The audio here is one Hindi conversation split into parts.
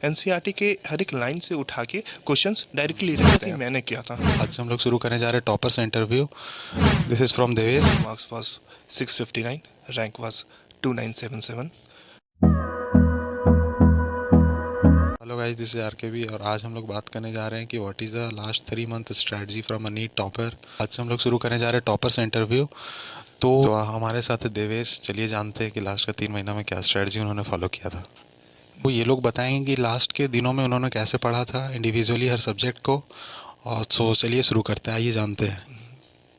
एनसीईआरटी के हर एक लाइन से उठा के क्वेश्चंस डायरेक्टली रहते हैं। मैंने किया था। आज से हम लोग शुरू करने जा रहे हैं toppers interview. This is from Devesh. Marks was 659, rank was 2977। Hello guys, this is RKB और आज हम लोग बात करने जा रहे हैं कि what is the last 3 month strategy from a NEET topper. आज से हम लोग शुरू करने जा रहे हैं टॉपर्स इंटरव्यू। तो हमारे साथ है देवेश। चलिए जानते हैं कि लास्ट का 3 महीना में क्या स्ट्रेटजी उन्होंने फॉलो किया था। वो ये लोग बताएंगे कि लास्ट के दिनों में उन्होंने कैसे पढ़ा था इंडिविजुअली हर सब्जेक्ट को। और सो चलिए शुरू करते हैं, आइए जानते हैं।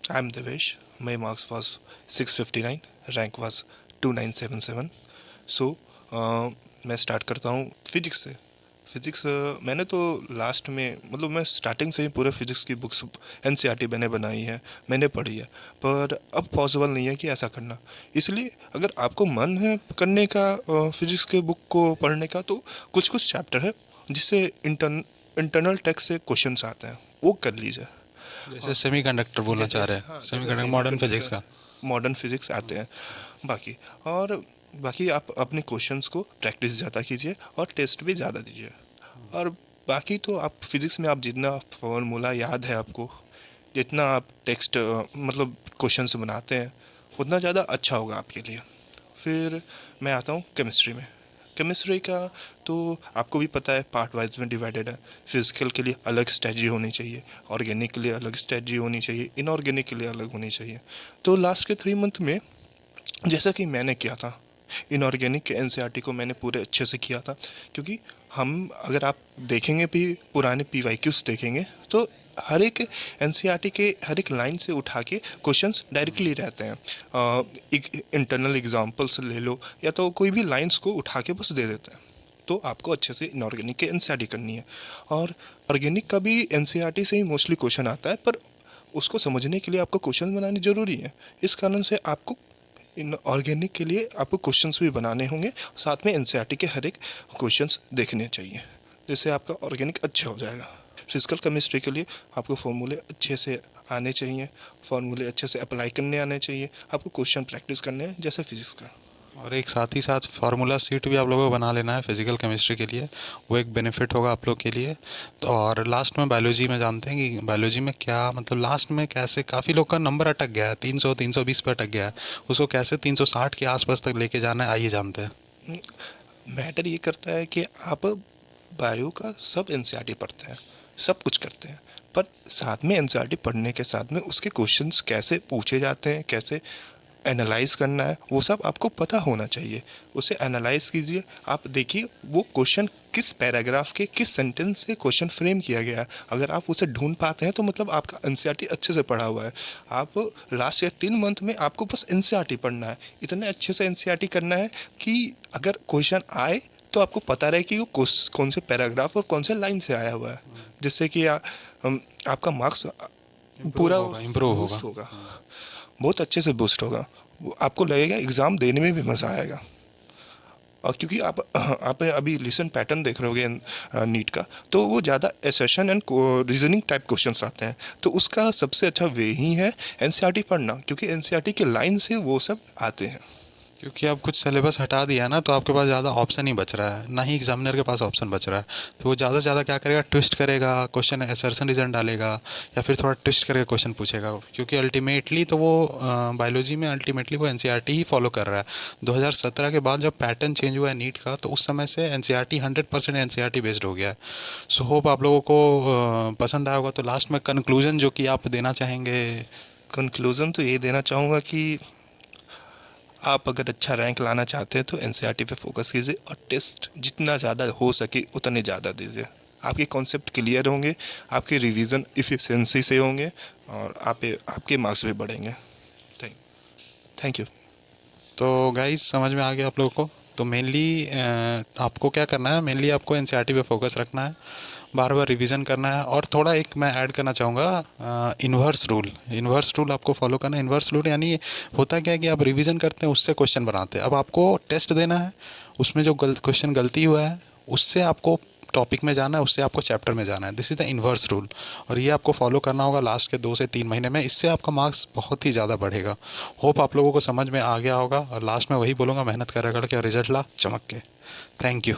I am Devesh. My marks was 659, rank was 2977। सो मैं स्टार्ट करता हूँ फिजिक्स से। फिजिक्स मैंने तो लास्ट में मतलब मैं स्टार्टिंग से ही पूरे फिजिक्स की बुक्स एनसीईआरटी मैंने बनाई है, मैंने पढ़ी है। पर अब पॉसिबल नहीं है कि ऐसा करना। इसलिए अगर आपको मन है करने का फिजिक्स के बुक को पढ़ने का, तो कुछ कुछ चैप्टर है जिससे इंटरनल टेक्स्ट से क्वेश्चंस आते हैं, वो कर लीजिए। जैसे सेमीकंडक्टर बोलना चाह रहे हैं, सेमीकंडक्टर मॉडर्न फिजिक्स का। मॉडर्न फिजिक्स आते हैं बाकी। और बाकी आप अपने क्वेश्चंस को प्रैक्टिस ज़्यादा कीजिए और टेस्ट भी ज़्यादा दीजिए। और बाकी तो आप फिज़िक्स में आप जितना फॉर्मूला याद है आपको, जितना आप टेक्स्ट मतलब क्वेश्चंस बनाते हैं, उतना ज़्यादा अच्छा होगा आपके लिए। फिर मैं आता हूँ केमिस्ट्री में। केमिस्ट्री का तो आपको भी पता है, पार्ट वाइज में डिवाइडेड है। फिजिकल के लिए अलग स्ट्रेटजी होनी चाहिए, ऑर्गेनिक के लिए अलग स्ट्रेटजी होनी चाहिए, इनऑर्गेनिक के लिए अलग होनी चाहिए। तो लास्ट के 3 मंथ में जैसा कि मैंने किया था, इनऑर्गेनिक के एनसीईआरटी को मैंने पूरे अच्छे से किया था। क्योंकि हम अगर आप देखेंगे भी पुराने पीवाईक्यूज देखेंगे, तो हर एक एनसीईआरटी के हर एक लाइन से उठा के क्वेश्चंस डायरेक्टली रहते हैं। एक इंटरनल एग्जांपल्स ले लो, या तो कोई भी लाइंस को उठा के बस दे देते हैं। तो आपको अच्छे से इनऑर्गेनिक के एनसीईआरटी करनी है। और ऑर्गेनिक का भी एनसीईआरटी से ही मोस्टली क्वेश्चन आता है, पर उसको समझने के लिए आपको क्वेश्चन बनाने ज़रूरी है। इस कारण से आपको इन ऑर्गेनिक के लिए आपको क्वेश्चंस भी बनाने होंगे, साथ में एनसीईआरटी के हर एक क्वेश्चंस देखने चाहिए, जिससे आपका ऑर्गेनिक अच्छा हो जाएगा। फिजिकल केमिस्ट्री के लिए आपको फार्मूले अच्छे से आने चाहिए, फार्मूले अच्छे से अप्लाई करने आने चाहिए, आपको क्वेश्चन प्रैक्टिस करने हैं जैसे फिजिक्स का। और एक साथ ही साथ फार्मूला सीट भी आप लोगों को बना लेना है फिजिकल केमिस्ट्री के लिए। वो एक बेनिफिट होगा आप लोग के लिए। तो और लास्ट में बायोलॉजी में जानते हैं कि बायोलॉजी में क्या मतलब लास्ट में कैसे काफ़ी लोग का नंबर अटक गया है, 300 320 पे अटक गया है। उसको कैसे 360 के आसपास तक लेके जाना है, आइए जानते हैं। मैटर ये करता है कि आप बायो का सब एनसीईआरटी पढ़ते हैं, सब कुछ करते हैं, पर साथ में एनसीईआरटी पढ़ने के साथ में उसके क्वेश्चंस कैसे पूछे जाते हैं, कैसे एनालाइज करना है, वो सब आपको पता होना चाहिए। उसे एनालाइज कीजिए, आप देखिए वो क्वेश्चन किस पैराग्राफ के किस सेंटेंस से क्वेश्चन फ्रेम किया गया है। अगर आप उसे ढूंढ पाते हैं तो मतलब आपका एनसीईआरटी अच्छे से पढ़ा हुआ है। आप लास्ट या 3 मंथ में आपको बस एनसीईआरटी पढ़ना है, इतने अच्छे से एनसीईआरटी करना है कि अगर क्वेश्चन आए तो आपको पता रहे कि वो कौन से पैराग्राफ और कौन से लाइन से आया हुआ है, जिससे कि आपका मार्क्स पूरा इम्प्रूव बूस्ट होगा। होगा, बहुत अच्छे से बूस्ट होगा। आपको लगेगा एग्ज़ाम देने में भी मज़ा आएगा। और क्योंकि आप अभी लिसन पैटर्न देख रहे होगे नीट का, तो वो ज़्यादा assertion and reasoning type questions आते हैं। तो उसका सबसे अच्छा वे ही है एनसीईआरटी पढ़ना, क्योंकि एनसीईआरटी के लाइन से वो सब आते हैं। क्योंकि अब कुछ सिलेबस हटा दिया है ना, तो आपके पास ज़्यादा ऑप्शन ही बच रहा है, ना ही एग्जामिनर के पास ऑप्शन बच रहा है। तो वो ज़्यादा से ज़्यादा क्या करेगा, ट्विस्ट करेगा, क्वेश्चन असर्शन रीजन डालेगा, या फिर थोड़ा ट्विस्ट करके क्वेश्चन पूछेगा। क्योंकि अल्टीमेटली तो वो बायोलॉजी में अल्टीमेटली वो एनसीईआरटी ही फॉलो कर रहा है। 2017 के बाद जब पैटर्न चेंज हुआ है नीट का, तो उस समय से एनसीईआरटी 100% एनसीईआरटी बेस्ड हो गया है। सो होप आप लोगों को पसंद आया होगा। तो लास्ट में कंक्लूजन जो कि आप देना चाहेंगे। कंक्लूज़न तो ये देना चाहूँगा कि आप अगर अच्छा रैंक लाना चाहते हैं तो एनसीईआरटी पे फोकस कीजिए, और टेस्ट जितना ज़्यादा हो सके उतने ज़्यादा दीजिए। आपके कॉन्सेप्ट क्लियर होंगे, आपके रिवीजन इफ़िशिएंसी से होंगे, और आपके मार्क्स भी बढ़ेंगे। Thank you. तो गाइस समझ में आ गया आप लोगों को। तो मेनली आपको क्या करना है, मेनली आपको एनसीईआरटी पे फोकस रखना है, बार बार रिवीजन करना है। और थोड़ा एक मैं ऐड करना चाहूँगा, इन्वर्स रूल आपको फॉलो करना है। इन्वर्स रूल यानी होता क्या है कि आप रिवीजन करते हैं, उससे क्वेश्चन बनाते हैं। अब आपको टेस्ट देना है, उसमें जो क्वेश्चन गलती हुआ है उससे आपको टॉपिक में जाना है, उससे आपको चैप्टर में जाना है। This is the inverse rule. और ये आपको फॉलो करना होगा लास्ट के 2 से 3 महीने में। इससे आपका मार्क्स बहुत ही ज़्यादा बढ़ेगा। होप आप लोगों को समझ में आ गया होगा। और लास्ट में वही बोलूँगा, मेहनत कर करके और रिजल्ट ला चमक के। Thank you.